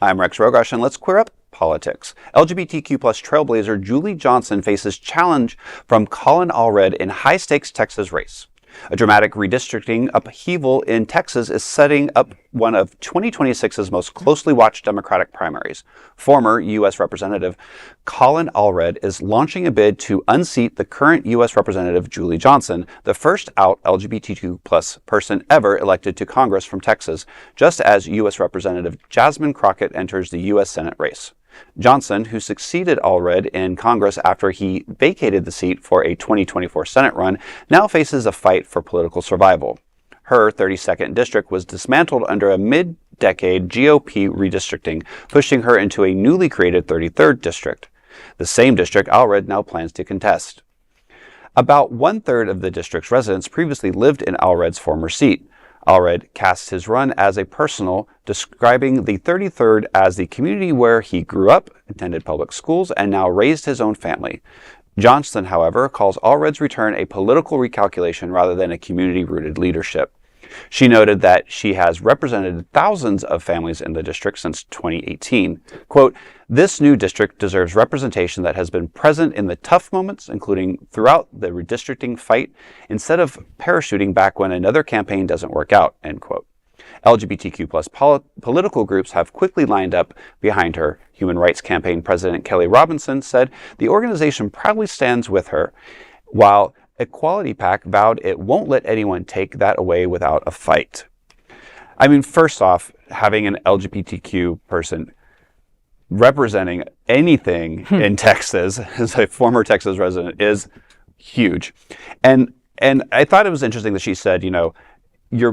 I'm Rex Rogosh, and let's queer up politics. LGBTQ plus trailblazer Julie Johnson faces challenge from Colin Allred in high-stakes Texas race. A dramatic redistricting upheaval in Texas is setting up one of 2026's most closely watched Democratic primaries. Former U.S. Representative Colin Allred is launching a bid to unseat the current U.S. Representative Julie Johnson, the first out LGBTQ plus person ever elected to Congress from Texas, just as U.S. Representative Jasmine Crockett enters the U.S. Senate race. Johnson, who succeeded Allred in Congress after he vacated the seat for a 2024 Senate run, now faces a fight for political survival. Her 32nd district was dismantled under a mid-decade GOP redistricting, pushing her into a newly created 33rd district, the same district Allred now plans to contest. About one-third of the district's residents previously lived in Allred's former seat. Allred casts his run as a personal, describing the 33rd as the community where he grew up, attended public schools, and now raised his own family. Johnson, however, calls Allred's return a political recalculation rather than a community-rooted leadership. She noted that she has represented thousands of families in the district since 2018. Quote, "This new district deserves representation that has been present in the tough moments, including throughout the redistricting fight, instead of parachuting back when another campaign doesn't work out," end quote. LGBTQ plus political groups have quickly lined up behind her. Human Rights Campaign President Kelley Robinson said the organization proudly stands with her, while Equality PAC vowed it won't let anyone take that away without a fight. I mean, first off, having an LGBTQ person representing anything in Texas as a former Texas resident is huge. And I thought it was interesting that she said, you know, you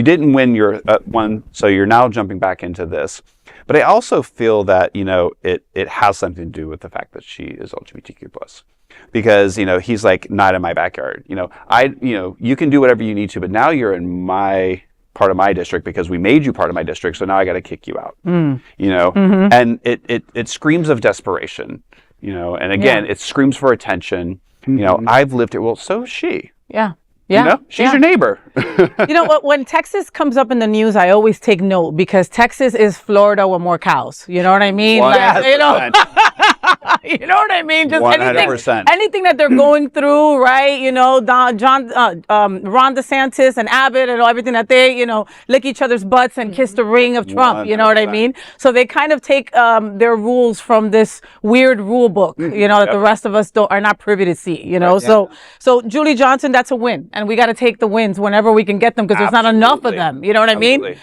didn't win your one, so you're now jumping back into this. But I also feel that, you know, it has something to do with the fact that she is LGBTQ plus. Because, you know, he's like, not in my backyard. You know, you can do whatever you need to, but now you're in my part of my district because we made you part of my district, so now I got to kick you out. You know, and it screams of desperation. You know, and again, it screams for attention. You know, I've lived it. Well, so is she. Yeah. You know, she's your neighbor. You know what? When Texas comes up in the news, I always take note because Texas is Florida with more cows. You know what I mean? Like, you know, you know what I mean? Just 100%. anything that they're going through, right? You know, Ron DeSantis and Abbott and everything that they, you know, lick each other's butts and kiss the ring of Trump. 100%. You know what I mean? So they kind of take their rules from this weird rule book, you know, that the rest of us are not privy to see. You know, so Julie Johnson, that's a win. And we got to take the wins whenever we can get them because there's not enough of them. You know what I mean?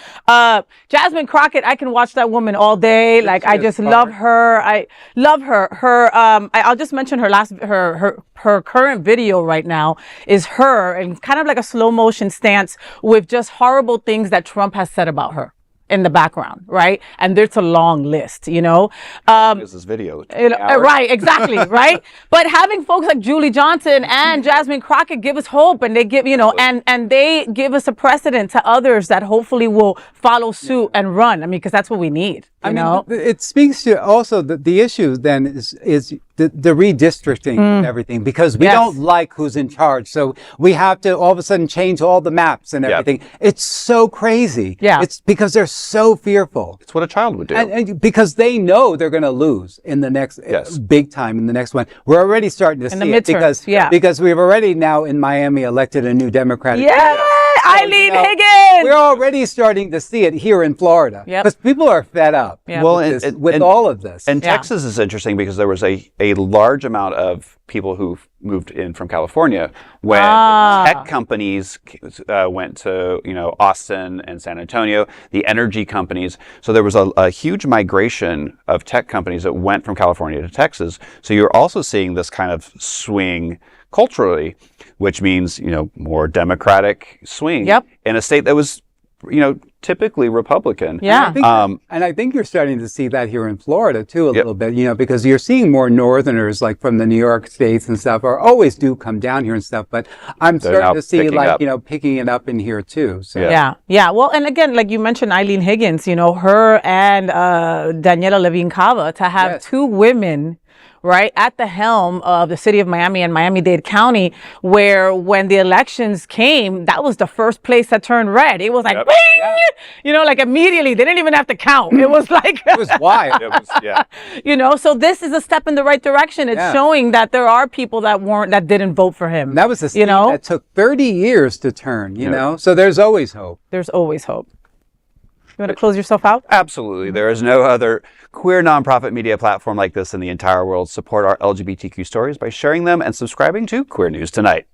Jasmine Crockett, I can watch that woman all day. Like, I just love her. I love her. I'll just mention her current video right now is her and kind of like a slow motion stance with just horrible things that Trump has said about her in the background, right? And there's a long list, you know. This video. Right, exactly, right? But having folks like Julie Johnson and Jasmine Crockett give us hope, and they give, you know, and they give us a precedent to others that hopefully will follow suit and run. I mean, because that's what we need. You know? It speaks to also the issue then is the redistricting and everything, because we don't like who's in charge. So we have to all of a sudden change all the maps and everything. It's so crazy. Yeah. It's because they're so fearful. It's what a child would do. And because they know they're going to lose in the next big time in the next one. We're already starting to see it because we've already now in Miami elected a new Democratic. Yeah. Eileen Higgins. We're already starting to see it here in Florida because people are fed up with all of this. And Texas is interesting because there was a large amount of people who moved in from California when tech companies went to, you know, Austin and San Antonio, the energy companies. So there was a huge migration of tech companies that went from California to Texas. So you're also seeing this kind of swing culturally, which means, you know, more Democratic swing in a state that was, you know, typically Republican. Yeah. And I think you're starting to see that here in Florida too a little bit, you know, because you're seeing more Northerners like from the New York states and stuff always do come down here and stuff. But I'm starting to see like, you know, picking it up in here too. So. Yeah. Well, and again, like you mentioned, Eileen Higgins, you know, her and Daniela Levine Cava to have two women right, at the helm of the city of Miami and Miami-Dade County, where when the elections came, that was the first place that turned red. It was like, Yep. bing! You know, like immediately. They didn't even have to count. It was like, It was wild. It was, yeah. you know, so this is a step in the right direction. It's showing that there are people that didn't vote for him. That was a state that took 30 years to turn, you know, so there's always hope. There's always hope. You want to close yourself out? Absolutely. There is no other queer nonprofit media platform like this in the entire world. Support our LGBTQ stories by sharing them and subscribing to Queer News Tonight.